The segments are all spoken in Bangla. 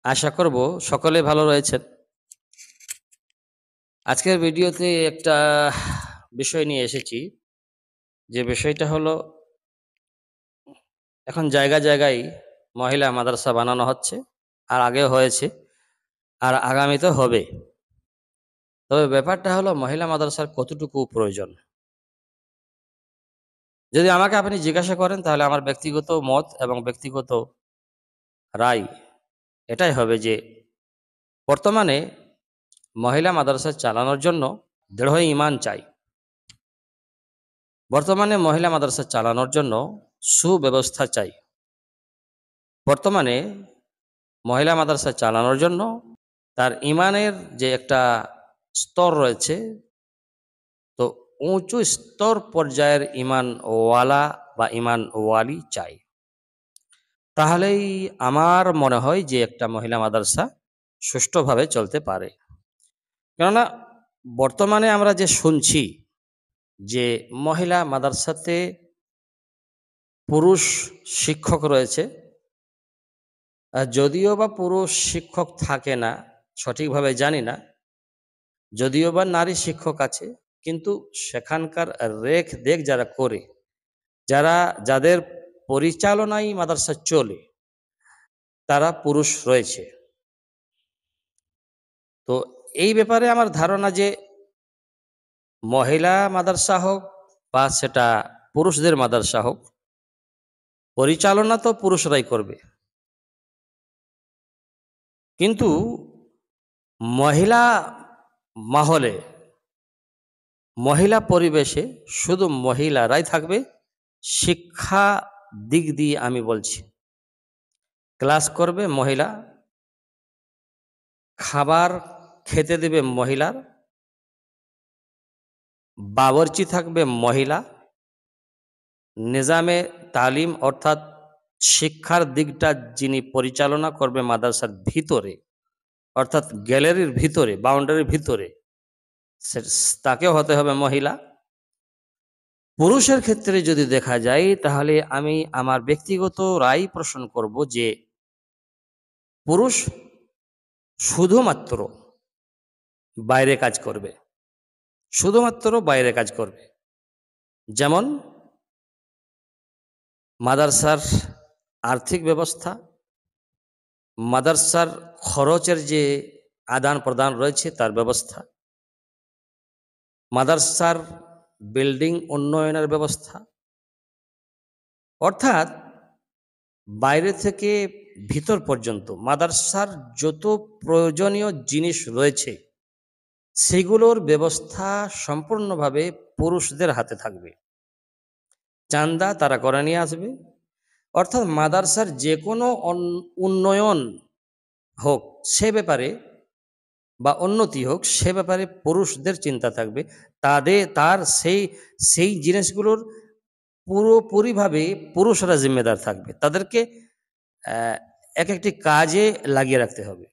আশা করব সকলে ভালো রয়েছেন। আজকের ভিডিওতে একটা বিষয় নিয়ে এসেছি। যে বিষয়টা হলো এখন জায়গায় মহিলা মাদ্রাসা বানানো হচ্ছে। আর আগেও হয়েছে, আর আগামীতেও হবে। তবে ব্যাপারটা হলো মহিলা মাদ্রাসার কতটুকু প্রয়োজন? যদি আমাকে আপনি জিজ্ঞাসা করেন তাহলে আমার ব্যক্তিগত মত এবং ব্যক্তিগত রায় এটাই হবে যে বর্তমানে মহিলা মাদ্রাসা চালানোর জন্য দৃঢ় ঈমান চাই। বর্তমানে মহিলা মাদ্রাসা চালানোর জন্য সুব্যবস্থা চাই। বর্তমানে মহিলা মাদ্রাসা চালানোর জন্য তার ঈমানের যে একটা স্তর রয়েছে, তো উঁচু স্তর পর্যায়ের ঈমান ওয়ালা বা ঈমান ওয়ালি চাই। তাহলেই আমার মনে হয় যে একটা মহিলা মাদ্রাসা সুষ্ঠুভাবে চলতে পারে। কেননা বর্তমানে আমরা যে শুনছি যে মহিলা মাদ্রাসাতে পুরুষ শিক্ষক রয়েছে, যদিও বা পুরুষ শিক্ষক থাকে না, সঠিকভাবে জানি না। যদিও বা নারী শিক্ষক আছে, কিন্তু সেখানকার রেখ দেখ যারা করে, যাদের পরিচালনায় মাদ্রাসা চলে, তারা পুরুষ রয়েছে। তো এই ব্যাপারে আমার ধারণা যে মহিলা মাদ্রাসা হোক বা সেটা পুরুষদের মাদ্রাসা হোক, পরিচালনা তো পুরুষরাই করবে। কিন্তু মহিলা মহলে, মহিলা পরিবেশে শুধু মহিলারাই থাকবে। শিক্ষা দিক দিয়ে আমি বলছি, ক্লাস করবে মহিলা, খাবার খেতে দেবে মহিলার, বাবরচি থাকবে মহিলা, নিজামে তালিম অর্থাৎ শিক্ষার দিকটা যিনি পরিচালনা করবে মাদ্রাসার ভিতরে, অর্থাৎ গ্যালারির ভিতরে, বাউন্ডারির ভিতরে, তাকেও হতে হবে মহিলা। পুরুষের ক্ষেত্রে যদি দেখা যায় তাহলে আমি আমার ব্যক্তিগত রায় পোষণ করব যে পুরুষ শুধুমাত্র বাইরে কাজ করবে, শুধুমাত্র বাইরে কাজ করবে। যেমন মাদ্রাসার আর্থিক ব্যবস্থা, মাদ্রাসার খরচের যে আদান প্রদান রয়েছে তার ব্যবস্থা, মাদ্রাসার বিল্ডিং উন্নয়নের ব্যবস্থা, অর্থাৎ বাইরে থেকে ভিতর পর্যন্ত মাদ্রাসার যত প্রয়োজনীয় জিনিস রয়েছে সেগুলোর ব্যবস্থা সম্পূর্ণভাবে পুরুষদের হাতে থাকবে। চাঁদা তারা করে নিয়ে আসবে। অর্থাৎ মাদ্রাসার যে কোনো উন্নয়ন হোক সে ব্যাপারে বা উন্নতি হোক সে ব্যাপারে পুরুষদের চিন্তা থাকবে। তার সেই জিনিসগুলোর পুরোপুরিভাবে পুরুষরা জিম্মেদার থাকবে। তাদেরকে এক একটি কাজে লাগিয়ে রাখতে হবে।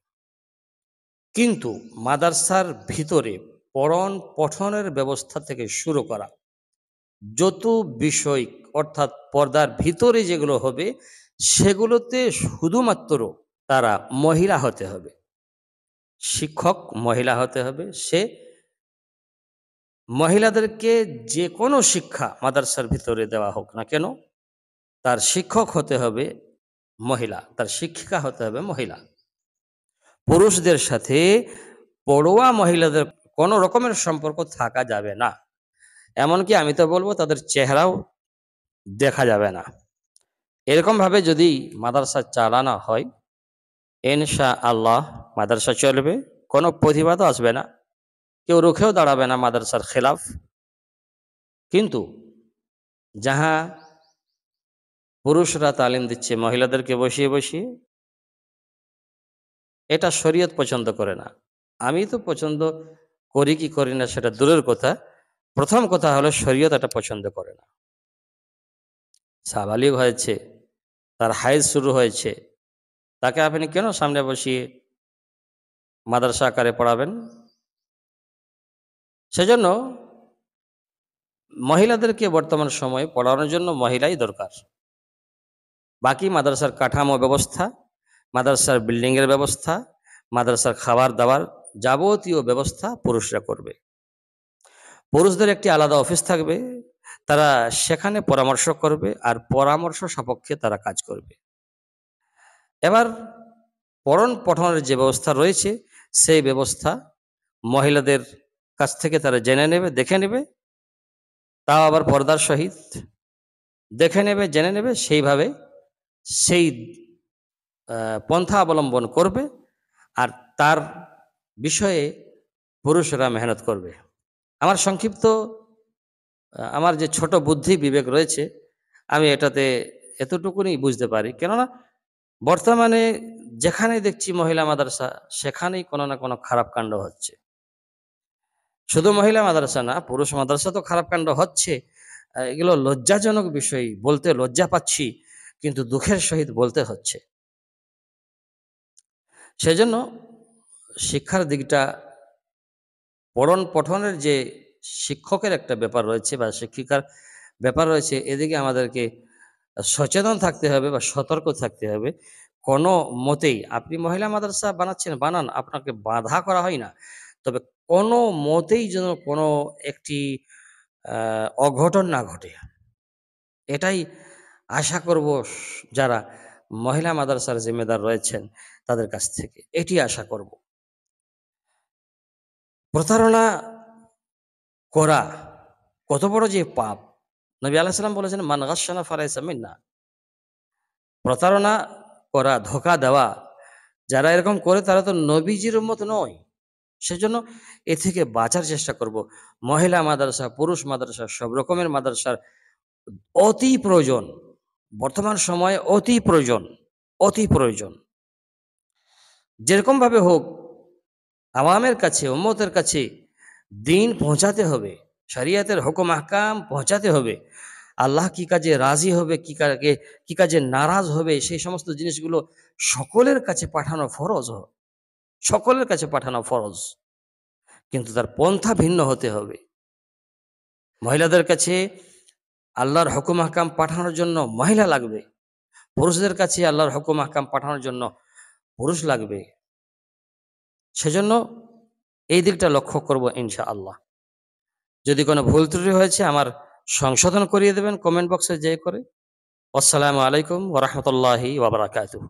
কিন্তু মাদ্রাসার ভিতরে পঠন পঠনের ব্যবস্থা থেকে শুরু করা যত বিষয়, অর্থাৎ পর্দার ভিতরে যেগুলো হবে সেগুলোতে শুধুমাত্র তারা মহিলা হতে হবে, শিক্ষক মহিলা হতে হবে। সে মহিলাদেরকে যে কোনো শিক্ষা মাদ্রাসার ভিতরে দেওয়া হোক না কেন, তার শিক্ষক হতে হবে মহিলা, তার শিক্ষিকা হতে হবে মহিলা। পুরুষদের সাথে পড়ুয়া মহিলাদের কোনো রকমের সম্পর্ক থাকা যাবে না। এমনকি আমি তো বলবো তাদের চেহারাও দেখা যাবে না। এরকমভাবে যদি মাদ্রাসা চালানো হয়, ইনশাআল্লাহ মাদ্রাসা চলবে, কোনো প্রতিবাদও আসবে না, কেউ রুখেও দাঁড়াবে না মাদ্রাসার খেলাফ। কিন্তু যাহা পুরুষরা তালিম দিচ্ছে মহিলাদেরকে বসিয়ে বসিয়ে, এটা শরীয়ত পছন্দ করে না। আমি তো পছন্দ করি কি করি না সেটা দূরের কথা, প্রথম কথা হলো শরীয়ত এটা পছন্দ করে না। সাবালিগ হয়েছে, তার হাইজ শুরু হয়েছে, তাকে আপনি কেন সামনে বসিয়ে মাদ্রাসা আকারে পড়াবেন? সেজন্য মহিলাদেরকে বর্তমান সময়ে পড়ানোর জন্য মহিলাই দরকার। বাকি মাদ্রাসার কাঠামো ব্যবস্থা মাদ্রাসার বিল্ডিংয়ের ব্যবস্থা, মাদ্রাসার খাবার দাবার যাবতীয় ব্যবস্থা পুরুষরা করবে। পুরুষদের একটি আলাদা অফিস থাকবে, তারা সেখানে পরামর্শ করবে আর পরামর্শ সাপেক্ষে তারা কাজ করবে। এবার পঠন পঠনের যে ব্যবস্থা রয়েছে সেই ব্যবস্থা মহিলাদের কাছ থেকে তারা জেনে নেবে, দেখে নেবে, তাও আবার পর্দার সহিত দেখে নেবে, জেনে নেবে, সেইভাবে সেই পন্থা অবলম্বন করবে আর তার বিষয়ে পুরুষরা মেহনত করবে। আমার সংক্ষিপ্ত আমার যে ছোট বুদ্ধি বিবেক রয়েছে, আমি এটাতে এতটুকুনি বুঝতে পারি। কেননা বর্তমানে যেখানে দেখছি মহিলা মাদ্রাসা, সেখানেই কোনো না কোনো খারাপ কাণ্ড হচ্ছে। শুধু মহিলা মাদ্রাসা না, পুরুষ মাদ্রাসা তো খারাপ কাণ্ড হচ্ছে। এগুলো লজ্জাজনক বিষয়, বলতে লজ্জা পাচ্ছি, কিন্তু দুঃখের সহিত বলতে হচ্ছে। সেজন্য শিক্ষার দিকটা, পঠন পঠনের যে শিক্ষকের একটা ব্যাপার রয়েছে বা শিক্ষিকার ব্যাপার রয়েছে, এদিকে আমাদেরকে সচেতন থাকতে হবে বা সতর্ক থাকতে হবে। কোনো মতেই আপনি মহিলা মাদ্রাসা বানাচ্ছেন, বানান, আপনাকে বাধা করা হয় না। তবে কোনো মতেই যেন কোনো একটি অঘটন না ঘটে, এটাই আশা করব যারা মহিলা মাদ্রাসার জিম্মেদার রয়েছেন তাদের কাছ থেকে, এটি আশা করব। প্রতারণা করা কত বড় যে পাপ! নবী আলাইহিস সালাম বলেছেন, মান গাশশানা ফালাইসা মিন্না। প্রতারণা করা, ধোঁকা দেওয়া, যারা এরকম করে তারা তো নবীজির উম্মত নয়। সেজন্য এ থেকে বাঁচার চেষ্টা করব। মহিলা মাদ্রাসা, পুরুষ মাদ্রাসা, সব রকমের মাদ্রাসার অতি প্রয়োজন, বর্তমান সময়ে অতি প্রয়োজন, অতি প্রয়োজন। যেরকমভাবে হোক আওয়ামের কাছে, উম্মতের কাছে দিন পৌঁছাতে হবে, শরিয়তের হুকুম আহকাম পৌঁছাতে হবে। আল্লাহ কি কাজে রাজি হবে, কি কাজে নারাজ হবে, সেই সমস্ত জিনিসগুলো সকলের কাছে পাঠানো ফরজ, সকলের কাছে পাঠানো ফরজ। কিন্তু তার পন্থা ভিন্ন হতে হবে। মহিলাদের কাছে আল্লাহর হুকুম আহকাম পাঠানোর জন্য মহিলা লাগবে, পুরুষদের কাছে আল্লাহর হুকুম আহকাম পাঠানোর জন্য পুরুষ লাগবে। সেজন্য এই দিকটা লক্ষ্য করব ইনশাআল্লাহ। যদি কোনো ভুল ত্রুটি হয়েছে আমার সংশোধন করিয়ে দেবেন কমেন্ট বক্সে যেয়ে করে। আসসালামু আলাইকুম ওয়া রাহমাতুল্লাহি ওয়া বারাকাতুহু।